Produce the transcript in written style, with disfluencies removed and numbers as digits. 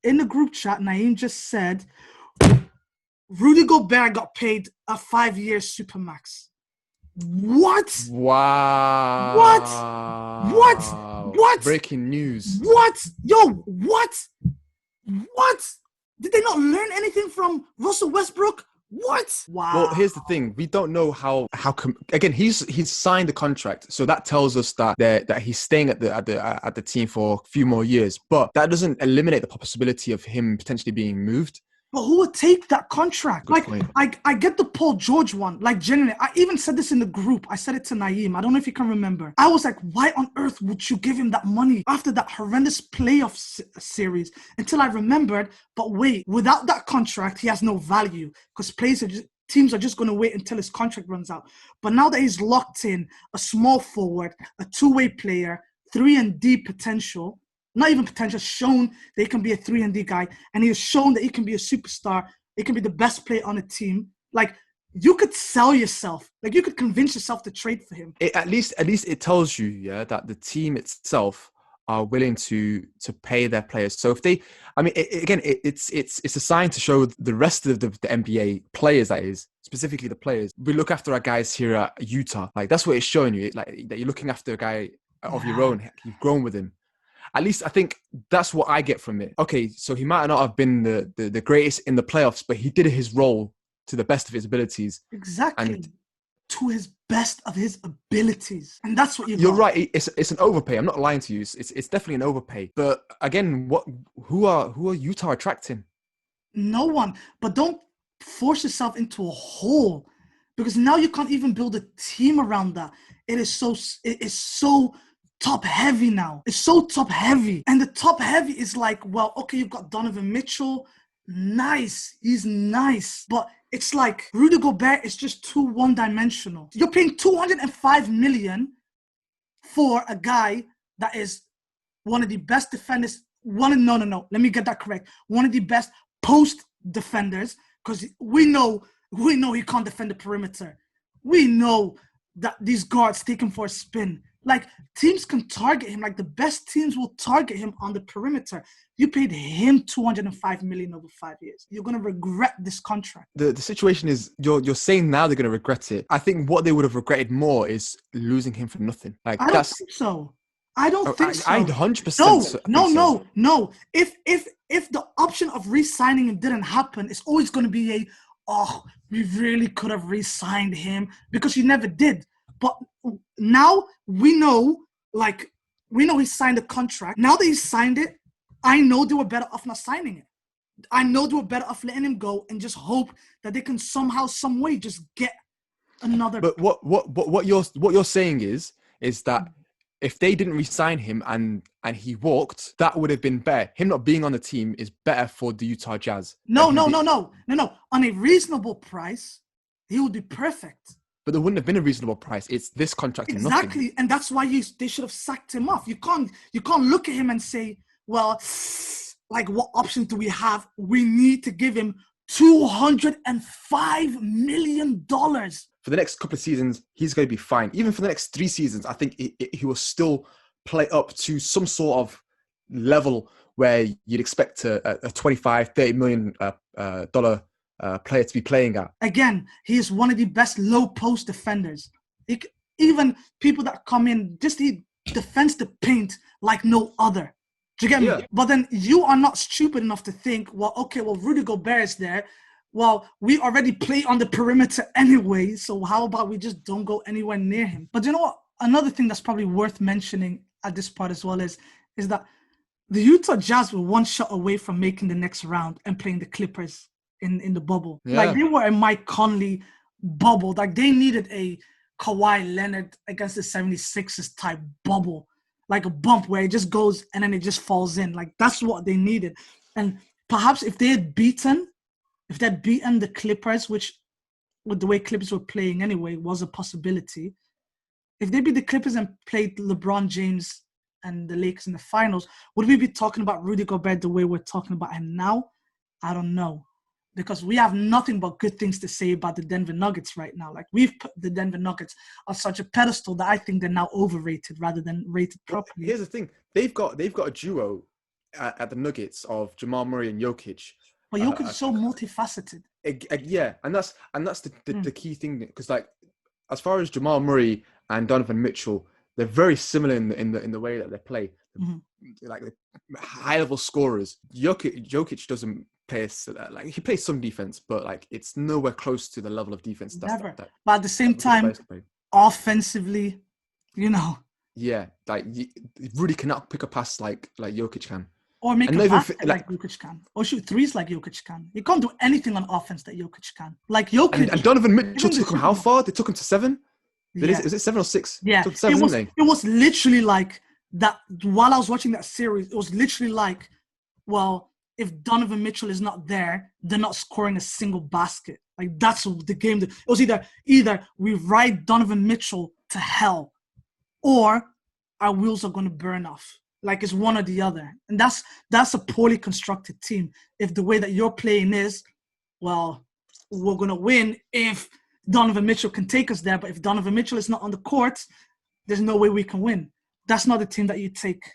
in the group chat, Naeem just said Rudy Gobert got paid a 5-year supermax. What? What? What? Wow. What? Breaking news. What? Yo, what? What? Did they not learn anything from Russell Westbrook? What? Wow. Well, here's the thing: we don't know how. Again, he's signed the contract, so that tells us that he's staying at the team for a few more years. But that doesn't eliminate the possibility of him potentially being moved. But who would take that contract? Good point. I get the Paul George one. Like, genuinely, I even said this in the group. I said it to Naeem. I don't know if you can remember. I was like, why on earth would you give him that money after that horrendous playoff series? Until I remembered, but wait, without that contract, he has no value because teams are just going to wait until his contract runs out. But now that he's locked in, a small forward, a two-way player, 3-and-D potential, not even potential, shown that he can be a 3-and-D guy, and he has shown that he can be a superstar. He can be the best player on the team. Like, you could sell yourself. Like, you could convince yourself to trade for him. At least it tells you, that the team itself are willing to pay their players. So if they, it's a sign to show the rest of the NBA players, that is, specifically the players. We look after our guys here at Utah. Like, that's what it's showing you. Like, that you're looking after a guy of your own. You've grown with him. At least I think that's what I get from it. Okay, so he might not have been the greatest in the playoffs, but he did his role to the best of his abilities. Exactly. And to his best of his abilities. And that's what you're right. It's an overpay. I'm not lying to you. It's definitely an overpay. But again, who are Utah attracting? No one. But don't force yourself into a hole, because now you can't even build a team around that. It is so top heavy now. It's so top heavy. And the top heavy is like, well, okay, you've got Donovan Mitchell. Nice. He's nice. But it's like Rudy Gobert is just too one-dimensional. You're paying $205 million for a guy that is one of the best defenders. No. Let me get that correct. One of the best post defenders, because we know he can't defend the perimeter. We know that these guards take him for a spin. Like, teams can target him. Like, the best teams will target him on the perimeter. You paid him $205 million over 5 years. You're going to regret this contract. The situation is, you're saying now they're going to regret it. I think what they would have regretted more is losing him for nothing. Like, I don't think so. I don't think so. I 100%. No. If the option of re-signing him didn't happen, it's always going to be we really could have re-signed him, because you never did. But now we know he signed a contract. Now that he signed it, I know they were better off not signing it. I know they were better off letting him go and just hope that they can somehow, some way, just get another. But what you're saying is that if they didn't re-sign him and he walked, that would have been better. Him not being on the team is better for the Utah Jazz. No. On a reasonable price, he would be perfect. But there wouldn't have been a reasonable price. It's this contract and nothing. Exactly, and that's why they should have sacked him off. You can't look at him and say, well, like, what option do we have? We need to give him $205 million. For the next couple of seasons, he's going to be fine. Even for the next 3 seasons, I think he will still play up to some sort of level where you'd expect a $25, $30 million player to be playing at. Again, he is one of the best low post defenders. Even people that come in, he defends the paint like no other. Do you get me? Yeah. But then you are not stupid enough to think, Rudy Gobert is there. Well, we already play on the perimeter anyway, so how about we just don't go anywhere near him? But you know what? Another thing that's probably worth mentioning at this part as well is that the Utah Jazz were one shot away from making the next round and playing the Clippers in the bubble. Yeah. Like, they were a Mike Conley bubble. Like, they needed a Kawhi Leonard against the 76ers type bubble. Like a bump where it just goes and then it just falls in. Like, that's what they needed. And perhaps if they had beaten the Clippers, which with the way Clippers were playing anyway was a possibility. If they beat the Clippers and played LeBron James and the Lakers in the finals, would we be talking about Rudy Gobert the way we're talking about him now? I don't know. Because we have nothing but good things to say about the Denver Nuggets right now. Like, we've put the Denver Nuggets on such a pedestal that I think they're now overrated rather than rated properly. Here's the thing. They've got a duo at the Nuggets of Jamal Murray and Jokic. But Jokic is so multifaceted. Yeah, and that's the key thing, because like as far as Jamal Murray and Donovan Mitchell, they're very similar in the way that they play. Like high level scorers. Jokic doesn't play like he plays some defense, but like it's nowhere close to the level of defense. Never. But at the same time, offensively, you know. Yeah, like Rudy cannot pick a pass like Jokic can. Or make a basket like Jokic can. Or shoot threes like Jokic can. He can't do anything on offense that Jokic can. Like Jokic. And Donovan Mitchell took him how far? They took him to 7? Yeah. Is it 7 or 6? Yeah. Took 7, it was literally like that. While I was watching that series, it was literally like, well, if Donovan Mitchell is not there, they're not scoring a single basket. Like that's the game. It was either we ride Donovan Mitchell to hell, or our wheels are going to burn off. Like it's one or the other. And that's a poorly constructed team. If the way that you're playing is, well, we're going to win if Donovan Mitchell can take us there. But if Donovan Mitchell is not on the court, there's no way we can win. That's not the team that you take